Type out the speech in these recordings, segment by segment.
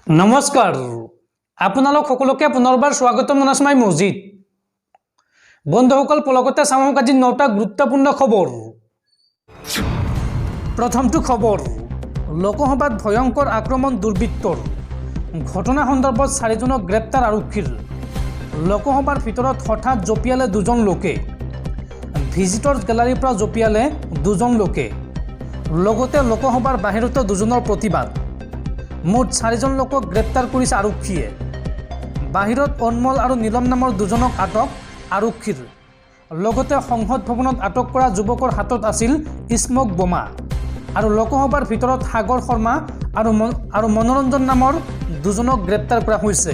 নমস্কাৰ আপোনালোক সকলোকে পুনৰবাৰ স্বাগতম জনাইছো মই মজিদ বন্ধুসকল পলকতে চাওঁ আজি 9টা গুৰুত্বপূৰ্ণ খবৰ প্ৰথমটো খবৰ লোকসভাত ভয়ংকৰ আক্ৰমণ দুৰ্বৃত্তৰ ঘটনা সন্দৰ্ভত 4জনক গ্ৰেপ্তাৰ আৰক্ষীৰ লোকসভাৰ ভিতৰত হঠাৎ জপিয়ালে দুজন লোকে ভিজিটৰ্ছ গ্যালাৰীৰ পৰা জপিয়ালে দুজন লোকে লগতে লোকসভাৰ বাহিৰতো দুজনৰ প্ৰতিবাদ মুঠ 4জন লোকক গ্ৰেপ্তাৰ কৰিছে আৰক্ষীয়ে বাহিৰত অনমল আৰু নীলম নামৰ দুজনক আটক আৰক্ষীৰ লগতে সংসদ ভৱনত আটক কৰা যুৱকৰ হাতত আছিল স্মক বোমা আৰু লোকসভাৰ ভিতৰত সাগৰ শৰ্মা আৰু মনোৰঞ্জন নামৰ দুজনক গ্ৰেপ্তাৰ কৰা হৈছে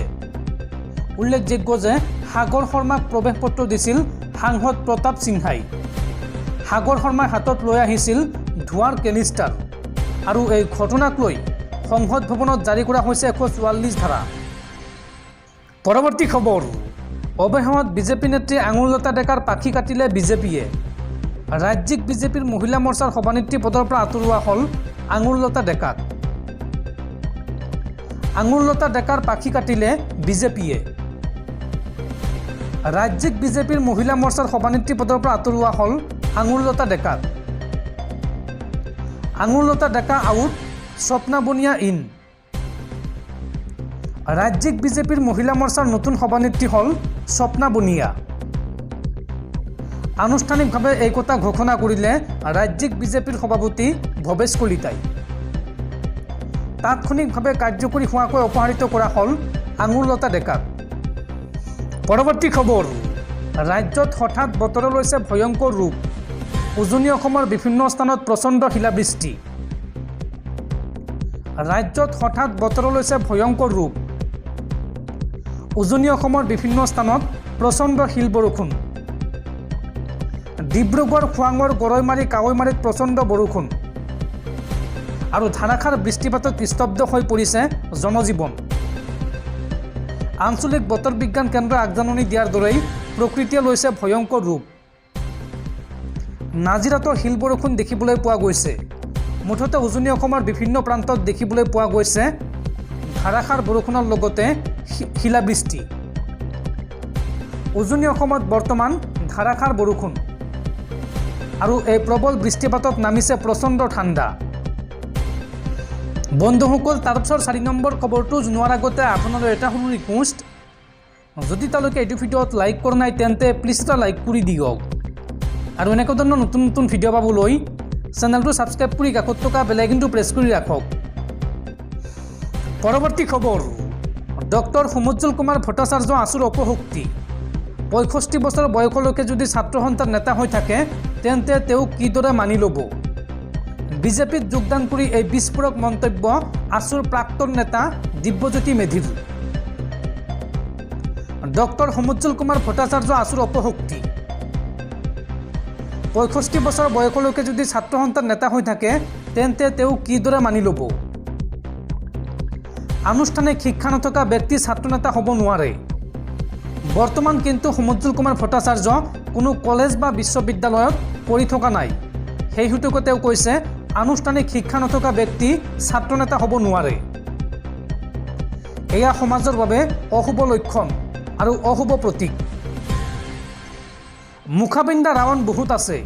উল্লেখযোগ্য যে সাগৰ শৰ্মাক প্ৰৱেশ পত্ৰ দিছিল সাংসদ প্ৰতাপ সিংহাই সাগৰ শৰ্মাৰ হাতত লৈ আহিছিল ধোঁৱাৰ কেনিষ্টাৰ আৰু এই ঘটনাক লৈ সংসদ ভৱনত জাৰি কৰা হৈছে 144 ধাৰা পৰৱৰ্তী খবৰ অৱশেষত বিজেপি নেত্ৰী আঙুৰলতা ডেকাৰ পাখি কাটিলে বিজেপিয়ে ৰাজ্যিক বিজেপিৰ মহিলা মৰ্চাৰ সভানেত্ৰী পদৰ পৰা আঁতৰোৱা হ'ল আঙুৰলতা ডেকাক আঙুৰলতা ডেকাৰ পাখি কাটিলে বিজেপিয়ে ৰাজ্যিক বিজেপিৰ মহিলা মৰ্চাৰ সভানেত্ৰী পদৰ পৰা আঁতৰোৱা হ'ল আঙুৰলতা ডেকাক আঙুৰলতা ডেকা আউট স্বপ্না বনিয়া ইন ৰাজ্যিক বিজেপিৰ মহিলা মৰ্চাৰ নতুন সভানেত্ৰী হ'ল স্বপ্না বনিয়া আনুষ্ঠানিকভাৱে এই কথা ঘোষণা কৰিলে ৰাজ্যিক বিজেপিৰ সভাপতি ভৱেশ কলিতাই তাৎক্ষণিকভাৱে কাৰ্যকৰী হোৱাকৈ অপসাৰিত কৰা হ'ল আঙুৰলতা ডেকাক পৰৱৰ্তী খবৰ ৰাজ্যত হঠাৎ বতৰ লৈছে ভয়ংকৰ ৰূপ উজনি অসমৰ বিভিন্ন স্থানত প্ৰচণ্ড শিলাবৃষ্টি ৰাজ্যত হঠাৎ বতৰ লৈছে ভয়ংকৰ ৰূপ উজনি অসমৰ বিভিন্ন স্থানত প্ৰচণ্ড শিল বৰষুণ ডিব্ৰুগড় খোৱাঙৰ গৰৈমাৰী কাৱৈমাৰীত প্ৰচণ্ড বৰষুণ আৰু ধাৰাসাৰ বৃষ্টিপাতত স্তব্ধ হৈ পৰিছে জনজীৱন আঞ্চলিক বতৰ বিজ্ঞান কেন্দ্ৰই আগজাননী দিয়াৰ দৰেই প্ৰকৃতিয়ে লৈছে ভয়ংকৰ ৰূপ নাজিৰাতো শিল বৰষুণ দেখিবলৈ পোৱা গৈছে মুঠতে উজনি অসমৰ বিভিন্ন প্ৰান্তত দেখিবলৈ পোৱা গৈছে ধাৰাসাৰ বৰষুণৰ লগতে শিলাবৃষ্টি উজনি অসমত বৰ্তমান ধাৰাসাৰ বৰষুণ আৰু এই প্ৰবল বৃষ্টিপাতত নামিছে প্ৰচণ্ড ঠাণ্ডা বন্ধুসকল তাৰপিছত 4 নম্বৰ খবৰটো জনোৱাৰ আগতে আপোনালোকৰ এটা সৰু ৰিকুৱেষ্ট যদি তেওঁলোকে এইটো ভিডিঅ'ত লাইক কৰা নাই তেন্তে প্লিজ এটা লাইক কৰি দিয়ক আৰু এনেকুৱা ধৰণৰ নতুন নতুন ভিডিঅ' পাবলৈ চেনেলটো সাবস্ক্ৰাইব কৰি কাষত থকা বেল আইকনটো প্ৰেছ কৰি ৰাখক পৰৱৰ্তী খবৰ ডক্টৰ সমুজ্জল কুমাৰ ভট্টাচাৰ্য আছুৰ অপশক্তি 65 বছৰ বয়সলৈকে যদি ছাত্ৰ সন্থাৰ নেতা হৈ থাকে তেন্তে তেওঁ কিদৰে মানি ল'ব বিজেপিত যোগদান কৰি এই বিস্ফোৰক মন্তব্য আছুৰ প্ৰাক্তন নেতা দিব্যজ্যোতি মেধিৰ ডক্টৰ সমুজ্জল কুমাৰ ভট্টাচাৰ্য আছুৰ অপশক্তি 65 বছৰ বয়সলৈকে যদি ছাত্ৰ সন্থাৰ নেতা হৈ থাকে তেন্তে তেওঁ কিদৰে মানি ল'ব আনুষ্ঠানিক শিক্ষা নথকা ব্যক্তি ছাত্ৰ নেতা হ'ব নোৱাৰে বৰ্তমান কিন্তু সমুজ্জল কুমাৰ ভট্টাচাৰ্য কোনো কলেজ বা বিশ্ববিদ্যালয়ত পঢ়ি থকা নাই সেই হেতুকে তেওঁ কৈছে আনুষ্ঠানিক শিক্ষা নথকা ব্যক্তি ছাত্ৰ নেতা হ'ব নোৱাৰে এয়া সমাজৰ বাবে অশুভ লক্ষণ আৰু অশুভ প্ৰতীক মুখাবিন্দা ৰাৱণ বহুত আছে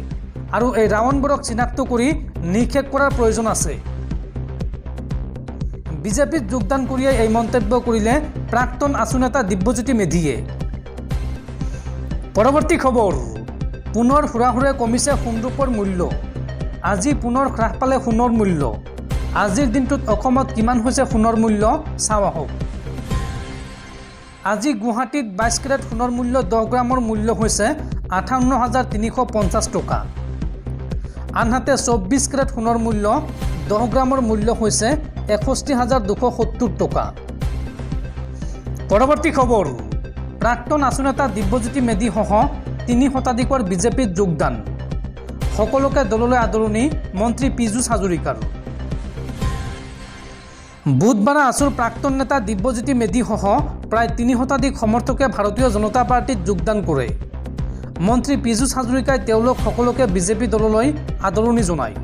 আৰু এই ৰাৱণবোৰক চিনাক্ত কৰি নিক্ষেপ কৰাৰ প্ৰয়োজন আছে বিজেপিত যোগদান কৰিয়ে এই মন্তব্য কৰিলে প্ৰাক্তন আছু নেতা দিব্যজ্যোতি মেধিয়ে পৰৱৰ্তী খবৰ পুনৰ হুৰাহুৰে কমিছে সোণৰূপৰ মূল্য আজি পুনৰ হ্ৰাস পালে সোণৰ মূল্য আজিৰ দিনটোত অসমত কিমান হৈছে সোণৰ মূল্য চাওঁ আহক আজি গুৱাহাটীত 22 কেৰেট সোণৰ মূল্য 10 গ্ৰামৰ মূল্য হৈছে 58,350 টকা আনহাতে 24 কেৰেট সোণৰ মূল্য 10 গ্ৰামৰ মূল্য হৈছে 61,270 টকা পৰৱৰ্তী খবৰ প্ৰাক্তন আছু নেতা দিব্যজ্যোতি মেধিসহ 3 শতাধিকৰ বিজেপিত যোগদান সকলোকে দললৈ আদৰণি মন্ত্ৰী পীযুষ হাজৰিকাৰ বুধবাৰে আছুৰ প্ৰাক্তন নেতা দিব্যজ্যোতি মেধিসহ প্ৰায় 3 শতাধিক সমৰ্থকে ভাৰতীয় জনতা পাৰ্টিত যোগদান কৰে মন্ত্ৰী পীযুষ হাজৰিকাই তেওঁলোক সকলোকে বিজেপি দললৈ আদৰণি জনায়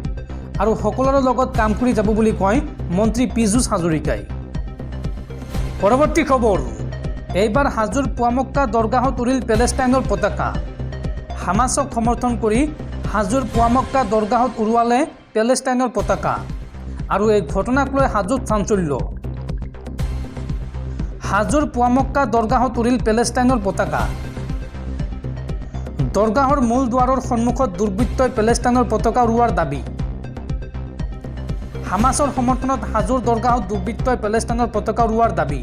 আৰু সকলোৰে লগত কাম কৰি যাব বুলি কয় মন্ত্ৰী পীযুষ হাজৰিকাই পৰবৰ্তী খবৰ, এইবাৰ হাজোৰ পুৱামক্কা দৰগাহত উৰিল পেলেষ্টাইনৰ পতাকা। হামাছক সমৰ্থন কৰি হাজোৰ পুৱামক্কা দৰগাহত উৰুৱালে পেলেষ্টাইনৰ পতাকা আৰু এই ঘটনাক লৈ হাজোত চাঞ্চল্য। হাজোৰ পুৱামক্কা দৰগাহত উৰিল পেলেষ্টাইনৰ পতাকা। দৰগাহৰ মূল দুৱাৰৰ সন্মুখত দুৰ্বৃত্তই পেলেষ্টাইনৰ পতাকা উৰুৱাৰ দাবী। হামাছৰ সমৰ্থনত হাজোৰ দৰগাহত দুৰ্বৃত্তই পেলেষ্টাইনৰ পতাকা উৰুৱাৰ দাবী।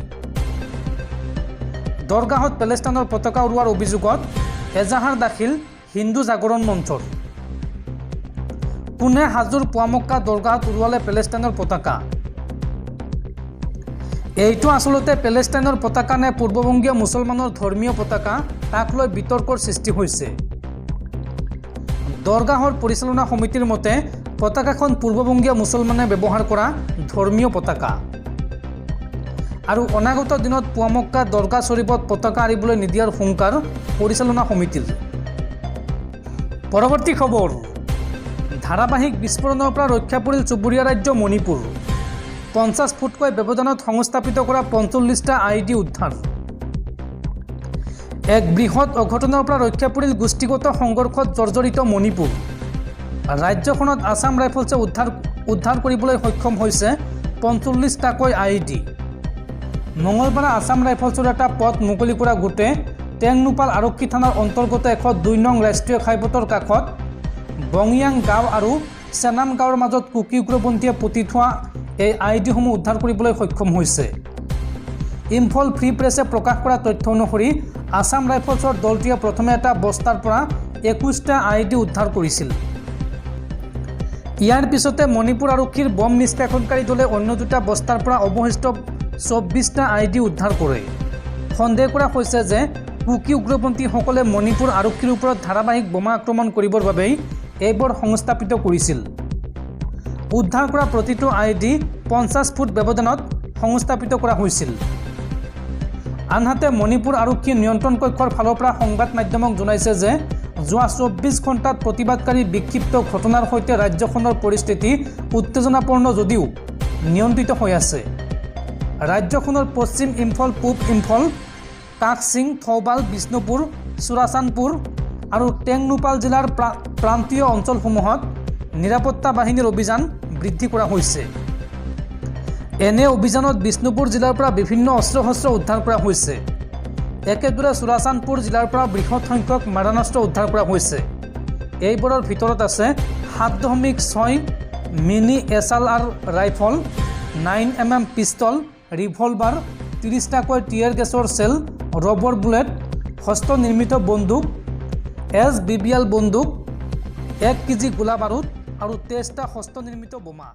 দৰগাহত পেলেষ্টাইনৰ পতাকা উৰুৱাৰ অভিযোগত এজাহাৰ দাখিল হিন্দু জাগৰণ মঞ্চৰ। কোনে হাজোৰ পুৱামক্কা দৰগাহত উৰুৱালে পেলেষ্টাইনৰ পতাকা? এইটো আচলতে পেলেষ্টাইনৰ পতাকা নে পূৰ্ববংগীয় মুছলমানৰ ধৰ্মীয় পতাকা, তাক লৈ বিতৰ্কৰ সৃষ্টি হৈছে। দৰগাহৰ পৰিচালনা সমিতিৰ মতে পতাকাখন পূৰ্ববংগীয় মুছলমানে ব্যৱহাৰ কৰা ধৰ্মীয় পতাকা আৰু অনাগত দিনত পুৱামক্কা দৰগাহ শ্বৰীফত পতাকা আঁৰিবলৈ নিদিয়াৰ হুংকাৰ পৰিচালনা সমিতিৰ। পৰৱৰ্তী খবৰ, ধাৰাবাহিক বিস্ফোৰণৰ পৰা ৰক্ষা পৰিল চুবুৰীয়া ৰাজ্য মণিপুৰ। 50 ফুটকৈ ব্যৱধানত সংস্থাপিত কৰা 45টা IED উদ্ধাৰ। এক বৃহৎ অঘটনৰ পৰা ৰক্ষা পৰিল গোষ্ঠীগত সংঘৰ্ষত জৰ্জৰিত মণিপুৰ। ৰাজ্যখনত আছাম ৰাইফলছে উদ্ধাৰ কৰিবলৈ সক্ষম হৈছে 45টাকৈ IED। মঙলবাৰে আছাম ৰাইফলছৰ এটা পথ মুকলি কৰা গোটে টেংনোপাল আৰক্ষী থানাৰ অন্তৰ্গত 102 নং ৰাষ্ট্ৰীয় ঘাইপথৰ কাষত বঙিয়াং গাঁও আৰু চেনাম গাঁৱৰ মাজত কুকি উগ্ৰপন্থীয়ে পুতি থোৱা এই IEDসমূহ উদ্ধাৰ কৰিবলৈ সক্ষম হৈছে। ইম্ফল ফ্ৰী প্ৰেছে প্ৰকাশ কৰা তথ্য অনুসৰি আছাম ৰাইফলছৰ দলটোৱে প্ৰথমে এটা বস্তাৰ পৰা 21টা IED উদ্ধাৰ কৰিছিল। ইয়াৰ পিছতে মণিপুৰ আৰক্ষীৰ বম নিষ্কাশনকাৰী দলে অন্য দুটা বস্তাৰ পৰা অৱশিষ্ট 24টা IED উদ্ধাৰ কৰে। সন্দেহ কৰা হৈছে যে কুকি উগ্ৰপন্থীসকলে মণিপুৰ আৰক্ষীৰ ওপৰত ধাৰাবাহিক বোমা আক্ৰমণ কৰিবৰ বাবেই এইবোৰ সংস্থাপিত কৰিছিল। উদ্ধাৰ কৰা প্ৰতিটো IED 50 ফুট ব্যৱধানত সংস্থাপিত কৰা হৈছিল। আনহাতে মণিপুৰ আৰক্ষী নিয়ন্ত্ৰণ কক্ষৰ ফালৰ পৰা সংবাদ মাধ্যমক জনাইছে যে যোৱা 24 ঘণ্টাত প্ৰতিবাদকাৰী বিক্ষিপ্ত ঘটনাৰ সৈতে ৰাজ্যখনৰ পৰিস্থিতি উত্তেজনাপূৰ্ণ যদিও নিয়ন্ত্ৰিত হৈ আছে। ৰাজ্যখনৰ পশ্চিম ইম্ফল, পূব ইম্ফল, কাকচিং, থৌবাল, বিষ্ণুপুৰ, চুৰাচানপুৰ আৰু টেংনোপাল জিলাৰ প্ৰান্তীয় অঞ্চলসমূহত নিৰাপত্তা বাহিনীৰ অভিযান বৃদ্ধি কৰা হৈছে। এনে অভিযানত বিষ্ণুপুৰ জিলাৰ পৰা বিভিন্ন অস্ত্ৰ শস্ত্ৰ উদ্ধাৰ কৰা হৈছে। একেদৰে চুৰাচানপুৰ জিলাৰ পৰা বৃহৎ সংখ্যক মাৰণাস্ত্ৰ উদ্ধাৰ কৰা হৈছে। এইবোৰৰ ভিতৰত আছে 7.6 mini SLR rifle, 9mm pistol, revolver, 30টাকৈ টিয়াৰ গেছৰ চেল, ৰবৰ বুলেট, হস্তনিৰ্মিত বন্দুক, SBBL বন্দুক, 1 কেজি গোলা বাৰুদ আৰু 23টা হস্তনিৰ্মিত বোমা।